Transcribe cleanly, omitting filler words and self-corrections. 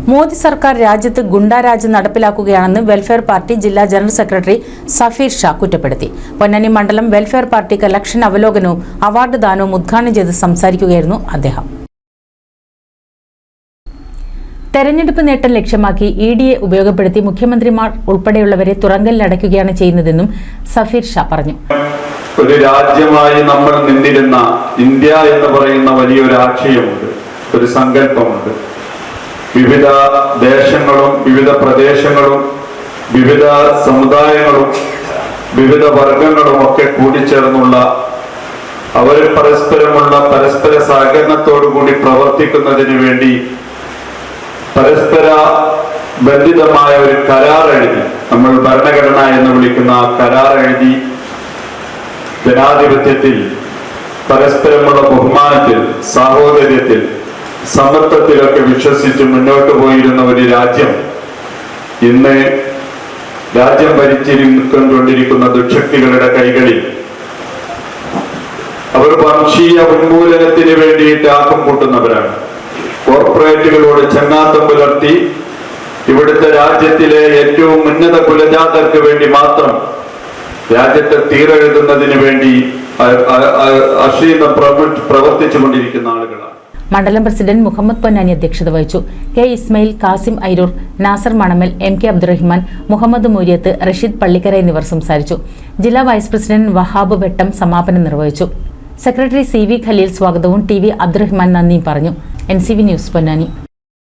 മോദി സർക്കാർ രാജ്യത്ത് goonda raj നടപ്പിലാക്കുകയാണെന്ന് welfare party ജില്ലാ ജനറൽ സെക്രട്ടറി സഫീർ ഷാ കുറ്റപ്പെടുത്തി. പൊന്നാനി മണ്ഡലം വെൽഫെയർ പാർട്ടി ഇലക്ഷൻ അവലോകനവും അവാർഡ് ദാനവും ഉദ്ഘാടനം ചെയ്ത് സംസാരിക്കുകയായിരുന്നു അദ്ദേഹം. തെരഞ്ഞെടുപ്പ് നേട്ടം ലക്ഷ്യമാക്കി ഇഡിയെ ഉപയോഗപ്പെടുത്തി മുഖ്യമന്ത്രിമാർ ഉൾപ്പെടെയുള്ളവരെ തുറങ്കലിലടയ്ക്കുകയാണ് ചെയ്യുന്നതെന്നും സഫീർ ഷാ പറഞ്ഞു. ഒരു രാജ്യമായി നമ്മൾ നിന്നിരുന്ന ഇന്ത്യ എന്ന് പറയുന്ന വലിയൊരു ആശയമുണ്ട്, ഒരു സങ്കല്പമുണ്ട്. വിവിധ ദേശങ്ങളും വിവിധ പ്രദേശങ്ങളും വിവിധ സമുദായങ്ങളും വിവിധ വർഗങ്ങളും ഒക്കെ കൂടിച്ചേർന്നുള്ള അവർ പരസ്പര സഹകരണത്തോടുകൂടി പ്രവർത്തിക്കുന്നതിന് വേണ്ടി പരസ്പര ബന്ധിതമായ ഒരു കരാർ എഴുതി, നമ്മൾ ഭരണഘടന എന്ന് വിളിക്കുന്ന ആ കരാർ എഴുതി ജനാധിപത്യത്തിൽ പരസ്പരമുള്ള ബഹുമാനത്തിൽ സാഹോദര്യത്തിൽ സമത്വത്തിലൊക്കെ വിശ്വസിച്ച് മുന്നോട്ട് പോയിരുന്ന ഒരു രാജ്യം ഇന്ന് രാജ്യം ഭരിച്ചിരിക്കൊണ്ടിരിക്കുന്ന ദുഷ്ശക്തികളുടെ കൈകളിൽ അവർ വംശീയ ഉന്മൂലനത്തിന് വേണ്ടിയിട്ട് ആക്കം കൂട്ടുന്നവരാണ്. കോർപ്പറേറ്റുകളോട് ചങ്ങാത്തം പുലർത്തി ഇവിടുത്തെ രാജ്യത്തിലെ ഏറ്റവും ഉന്നത കുലജാതർക്ക് വേണ്ടി മാത്രം രാജ്യത്തെ തീരെഴുതുന്നതിന് വേണ്ടി അശ്ലീലം പ്രവർത്തിച്ചുകൊണ്ടിരിക്കുന്ന ആളുകളാണ്. മണ്ഡലം പ്രസിഡന്റ് മുഹമ്മദ് പൊന്നാനി അധ്യക്ഷത വഹിച്ചു. കെ ഇസ്മയിൽ, കാസിം ഐരൂർ, നാസർ മണമൽ, MK അബ്ദുറഹിമാൻ, മുഹമ്മദ് മൂര്യത്ത്, റഷീദ് പള്ളിക്കര എന്നിവർ സംസാരിച്ചു. ജില്ലാ വൈസ് പ്രസിഡന്റ് വഹാബ് വെട്ടം സമാപനം നിർവഹിച്ചു. സെക്രട്ടറി CV ഖലീൽ സ്വാഗതവും TV അബ്ദുറഹിമാൻ നന്ദിയും പറഞ്ഞു. NCV news Ponnani.